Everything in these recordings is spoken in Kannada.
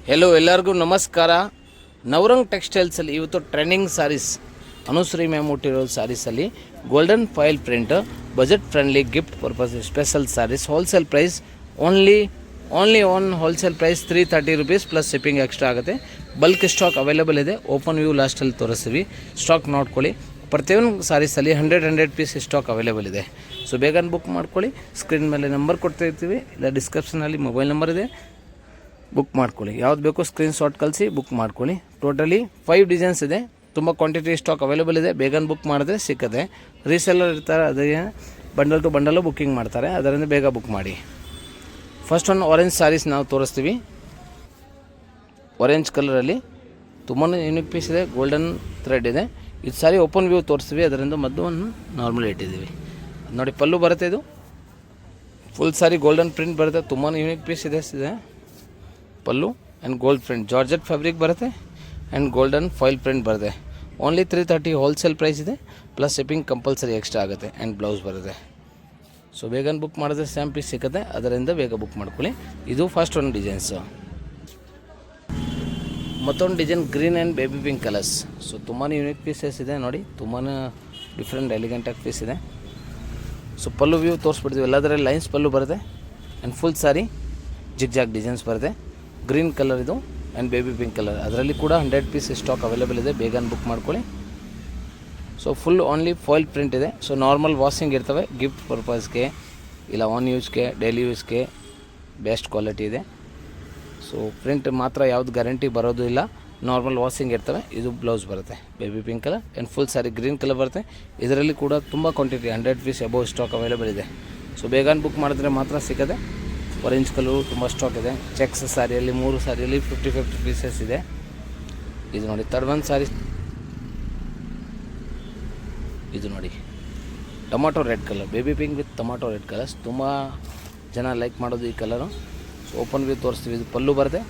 ಹೆಲೋ ಎಲ್ಲರಿಗೂ ನಮಸ್ಕಾರ. ನವರಂಗ್ ಟೆಕ್ಸ್ಟೈಲ್ಸಲ್ಲಿ ಇವತ್ತು ಟ್ರೆಂಡಿಂಗ್ ಸ್ಯಾರೀಸ್ ಅನುಶ್ರೀ ಮ್ಯಾಮ್ ಹುಟ್ಟಿರೋ ಸ್ಯಾರೀಸಲ್ಲಿ golden foil print budget friendly gift purpose special sarees wholesale price only on wholesale price 330 rupees plus shipping extra ಆಗುತ್ತೆ. ಬಲ್ಕ್ ಸ್ಟಾಕ್ ಅವೈಲೇಬಲ್ ಇದೆ. ಓಪನ್ ವ್ಯೂ ಲಾಸ್ಟಲ್ಲಿ ತೋರಿಸ್ತೀವಿ. ಸ್ಟಾಕ್ ನೋಡ್ಕೊಳ್ಳಿ. ಪ್ರತಿಯೊಂದು ಸ್ಯಾರೀಸಲ್ಲಿ 100 ಪೀಸ್ ಸ್ಟಾಕ್ ಅವೈಲೇಬಲ್ ಇದೆ. ಸೊ ಬೇಗ ಬುಕ್ ಮಾಡ್ಕೊಳ್ಳಿ. ಸ್ಕ್ರೀನ್ ಮೇಲೆ ನಂಬರ್ ಕೊಡ್ತಾ ಇರ್ತೀವಿ, ಇಲ್ಲ ಡಿಸ್ಕ್ರಿಪ್ಷನಲ್ಲಿ ಮೊಬೈಲ್ ನಂಬರ್ ಇದೆ, ಬುಕ್ ಮಾಡ್ಕೊಳ್ಳಿ. ಯಾವ್ದು ಬೇಕೋ ಸ್ಕ್ರೀನ್ಶಾಟ್ ಕಳಿಸಿ ಬುಕ್ ಮಾಡ್ಕೊಳ್ಳಿ. ಟೋಟಲಿ 5 ಡಿಸೈನ್ಸ್ ಇದೆ. ತುಂಬ ಕ್ವಾಂಟಿಟಿ ಸ್ಟಾಕ್ ಅವೈಲೇಬಲ್ ಇದೆ. ಬೇಗ ಬುಕ್ ಮಾಡಿದ್ರೆ ಸಿಕ್ಕತ್ತೆ. ರೀಸೆಲ್ಲರ್ ಇರ್ತಾರೆ, ಅದೇ ಬಂಡಲ್ ಟು ಬಂಡಲು ಬುಕ್ಕಿಂಗ್ ಮಾಡ್ತಾರೆ, ಅದರಿಂದ ಬೇಗ ಬುಕ್ ಮಾಡಿ. ಫಸ್ಟ್ ಒಂದು ಆರೆಂಜ್ ಸ್ಯಾರೀಸ್ ನಾವು ತೋರಿಸ್ತೀವಿ. ಆರೆಂಜ್ ಕಲರಲ್ಲಿ ತುಂಬಾ ಯೂನಿಕ್ ಪೀಸ್ ಇದೆ. ಗೋಲ್ಡನ್ ಥ್ರೆಡ್ ಇದೆ. ಇದು ಸಾರಿ ಓಪನ್ ವ್ಯೂ ತೋರಿಸ್ತೀವಿ, ಅದರಿಂದ ಮೊದಲು ಒಂದು ನಾರ್ಮಲ್ ಇಟ್ಟಿದ್ದೀವಿ. ನೋಡಿ, ಪಲ್ಲು ಬರುತ್ತೆ. ಇದು ಫುಲ್ ಸಾರಿ ಗೋಲ್ಡನ್ ಪ್ರಿಂಟ್ ಬರುತ್ತೆ. ತುಂಬಾ ಯೂನಿಕ್ ಪೀಸ್ ಇದೆ. Pallu and gold print georgette fabric ಬರುತ್ತೆ ಆ್ಯಂಡ್ ಗೋಲ್ಡನ್ ಫಾಯಿಲ್ ಪ್ರಿಂಟ್ ಬರುತ್ತೆ. ಓನ್ಲಿ 330 ಹೋಲ್ಸೇಲ್ ಪ್ರೈಸ್ ಇದೆ. ಪ್ಲಸ್ ಶಿಪ್ಪಿಂಗ್ ಕಂಪಲ್ಸರಿ ಎಕ್ಸ್ಟ್ರಾ ಆಗುತ್ತೆ ಆ್ಯಂಡ್ ಬ್ಲೌಸ್ ಬರುತ್ತೆ. ಸೊ ಬೇಗ ಬುಕ್ ಮಾಡಿದ್ರೆ ಸ್ಯಾಮ್ ಪೀಸ್ ಸಿಗುತ್ತೆ, ಅದರಿಂದ ಬೇಗ ಬುಕ್ ಮಾಡ್ಕೊಳ್ಳಿ. ಇದು ಫಸ್ಟ್ ಒಂದು ಡಿಸೈನ್ಸು. ಮತ್ತೊಂದು design green and baby pink colours. So ತುಂಬಾ ಯೂನಿಕ್ ಪೀಸಸ್ ಇದೆ. ನೋಡಿ, ತುಂಬಾ ಡಿಫ್ರೆಂಟ್ ಎಲಿಗೆಂಟಾಗಿ ಪೀಸ್ ಇದೆ. ಸೊ ಪಲ್ಲು ವ್ಯೂ ತೋರಿಸ್ಬಿಡ್ತೀವಿ. ಎಲ್ಲದರಲ್ಲಿ ಲೈನ್ಸ್ ಪಲ್ಲು ಬರುತ್ತೆ and full sorry jig designs ಬರುತ್ತೆ. ಗ್ರೀನ್ ಕಲರ್ ಇದು ಆ್ಯಂಡ್ ಬೇಬಿ ಪಿಂಕ್ ಕಲರ್. ಅದರಲ್ಲಿ ಕೂಡ 100 ಪೀಸ್ ಸ್ಟಾಕ್ ಅವೈಲೇಬಲ್ ಇದೆ. ಬೇಗ ಬುಕ್ ಮಾಡ್ಕೊಳ್ಳಿ. So full only foil print ಇದೆ. ಸೊ ನಾರ್ಮಲ್ ವಾಷಿಂಗ್ ಇರ್ತವೆ. ಗಿಫ್ಟ್ ಪರ್ಪಸ್ಗೆ ಇಲ್ಲ ಆನ್ ಯೂಸ್ಗೆ ಡೈಲಿ ಯೂಸ್ಗೆ ಬೆಸ್ಟ್ ಕ್ವಾಲಿಟಿ ಇದೆ. ಸೊ ಪ್ರಿಂಟ್ ಮಾತ್ರ ಯಾವುದು ಗ್ಯಾರಂಟಿ ಬರೋದು ಇಲ್ಲ. ನಾರ್ಮಲ್ ವಾಷಿಂಗ್ ಇರ್ತವೆ. ಇದು ಬ್ಲೌಸ್ ಬರುತ್ತೆ baby pink colour and full sari green colour ಬರುತ್ತೆ. ಇದರಲ್ಲಿ ಕೂಡ ತುಂಬ quantity 100 piece above stock available ಇದೆ. ಸೊ ಬೇಗ ಬುಕ್ ಮಾಡಿದ್ರೆ ಮಾತ್ರ ಸಿಗುತ್ತೆ. ಆರೆಂಜ್ ಕಲರು ತುಂಬ ಸ್ಟಾಕ್ ಇದೆ. ಚೆಕ್ಸ್ ಸ್ಯಾರಿಯಲ್ಲಿ 3 ಸ್ಯಾರಿಯಲ್ಲಿ 50 ಪೀಸಸ್ ಇದೆ. ಇದು ನೋಡಿ, ಥರ್ಡ್ ಒನ್ ಸ್ಯಾರಿ. ಇದು ನೋಡಿ, tomato red colour, baby pink with tomato red colours. ತುಂಬ ಜನ ಲೈಕ್ ಮಾಡೋದು ಈ ಕಲರು. ಸೊ ಓಪನ್ ವ್ಯೂ ತೋರಿಸ್ತೀವಿ. ಇದು ಪಲ್ಲು ಬರುತ್ತೆ.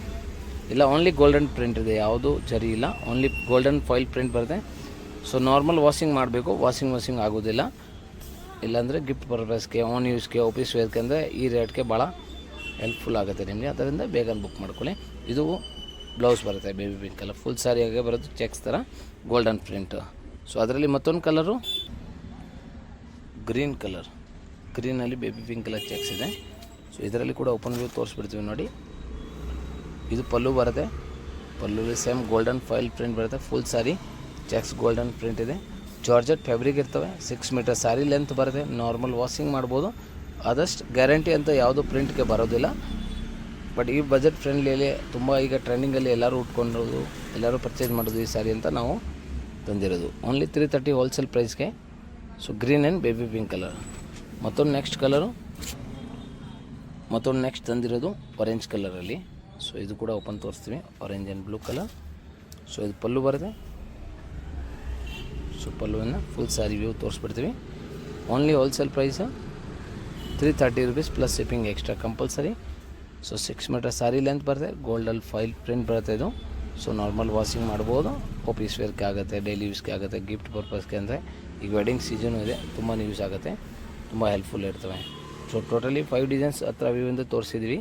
ಇಲ್ಲ ಓನ್ಲಿ ಗೋಲ್ಡನ್ ಪ್ರಿಂಟ್ ಇದೆ, ಯಾವುದು ಜರಿ ಇಲ್ಲ. ಓನ್ಲಿ ಗೋಲ್ಡನ್ ಫಾಯಿಲ್ ಪ್ರಿಂಟ್ ಬರುತ್ತೆ. ಸೊ ನಾರ್ಮಲ್ ವಾಷಿಂಗ್ ಮಾಡಬೇಕು. ವಾಷಿಂಗ್ ಆಗೋದಿಲ್ಲ. ಇಲ್ಲಾಂದರೆ ಗಿಫ್ಟ್ ಪರ್ಪಸ್ಗೆ ಆನ್ ಯೂಸ್ಗೆ ಆಫೀಸ್ ವೇರ್ಗೆ ಅಂದರೆ ಈ ರೇಟ್ಗೆ ಭಾಳ ಹೆಲ್ಪ್ಫುಲ್ ಆಗುತ್ತೆ ನಿಮಗೆ. ಅದರಿಂದ ಬೇಗ ಬುಕ್ ಮಾಡ್ಕೊಳ್ಳಿ. ಇದು ಬ್ಲೌಸ್ ಬರುತ್ತೆ ಬೇಬಿ ಪಿಂಕ್ ಕಲರ್. ಫುಲ್ ಸಾರಿಯಾಗೆ ಬರೋದು ಚೆಕ್ಸ್ ಥರ ಗೋಲ್ಡನ್ ಪ್ರಿಂಟ್. ಸೊ ಅದರಲ್ಲಿ ಮತ್ತೊಂದು ಕಲರು ಗ್ರೀನ್ ಕಲರ್. ಗ್ರೀನಲ್ಲಿ ಬೇಬಿ ಪಿಂಕ್ ಕಲರ್ ಚೆಕ್ಸ್ ಇದೆ. ಸೊ ಇದರಲ್ಲಿ ಕೂಡ ಓಪನ್ ವ್ಯೂ ತೋರಿಸ್ಬಿಡ್ತೀವಿ. ನೋಡಿ, ಇದು ಪಲ್ಲು ಬರುತ್ತೆ. ಪಲ್ಲುಲಿ ಸೇಮ್ ಗೋಲ್ಡನ್ ಫಾಯಿಲ್ ಪ್ರಿಂಟ್ ಬರುತ್ತೆ. Full sari checks golden print ಇದೆ. ಜಾರ್ಜೆಟ್ ಫ್ಯಾಬ್ರಿಕ್ ಇರ್ತವೆ. 6 ಮೀಟರ್ ಸ್ಯಾರಿ ಲೆಂತ್ ಬರುತ್ತೆ. ನಾರ್ಮಲ್ ವಾಷಿಂಗ್ ಮಾಡ್ಬೋದು. ಆದಷ್ಟು ಗ್ಯಾರಂಟಿ ಅಂತ ಯಾವುದು ಪ್ರಿಂಟ್ಗೆ ಬರೋದಿಲ್ಲ. ಬಟ್ ಈ ಬಜೆಟ್ ಫ್ರೆಂಡ್ಲಿಯಲ್ಲಿ ತುಂಬ ಈಗ ಟ್ರೆಂಡಿಂಗಲ್ಲಿ ಎಲ್ಲರೂ ಉಟ್ಕೊಂಡಿರೋದು, ಎಲ್ಲರೂ ಪರ್ಚೇಸ್ ಮಾಡೋದು ಈ ಸ್ಯಾರಿ ಅಂತ ನಾವು ತಂದಿರೋದು. ಓನ್ಲಿ 330 ಹೋಲ್ಸೇಲ್ ಪ್ರೈಸ್ಗೆ. So green and baby pink colour. ಮತ್ತೊಂದು ನೆಕ್ಸ್ಟ್ ತಂದಿರೋದು ಆರೆಂಜ್ ಕಲರಲ್ಲಿ. ಸೊ ಇದು ಕೂಡ ಓಪನ್ ತೋರಿಸ್ತೀವಿ. Orange and blue colour. So ಇದು ಪಲ್ಲು ಬರುತ್ತೆ. ಸೊ ಪಲ್ಲುವನ್ನು ಫುಲ್ ಸ್ಯಾರಿ ವ್ಯೂ ತೋರಿಸ್ಬಿಡ್ತೀವಿ. Only wholesale price 330 rupees plus shipping extra compulsory. So 6 metre sari length ಬರುತ್ತೆ. ಗೋಲ್ಡಲ್ ಫಾಯಿಲ್ ಪ್ರಿಂಟ್ ಬರುತ್ತೆ ಇದು. ಸೊ ನಾರ್ಮಲ್ ವಾಷಿಂಗ್ ಮಾಡ್ಬೋದು. ಆಫೀಸ್ ವೇರ್ಗೆ ಆಗುತ್ತೆ, ಡೈಲಿ ಯೂಸ್ಗೆ ಆಗುತ್ತೆ, ಗಿಫ್ಟ್ ಪರ್ಪಸ್ಗೆ. ಅಂದರೆ ಈಗ ವೆಡ್ಡಿಂಗ್ ಸೀಸನು ಇದೆ, ತುಂಬಾ ಯೂಸ್ ಆಗುತ್ತೆ, ತುಂಬ ಹೆಲ್ಪ್ಫುಲ್ ಇರ್ತವೆ. ಸೊ ಟೋಟಲಿ 5 ಡಿಸೈನ್ಸ್ ಹತ್ರ ವ್ಯೂವಿಂದ ತೋರಿಸಿದ್ವಿ.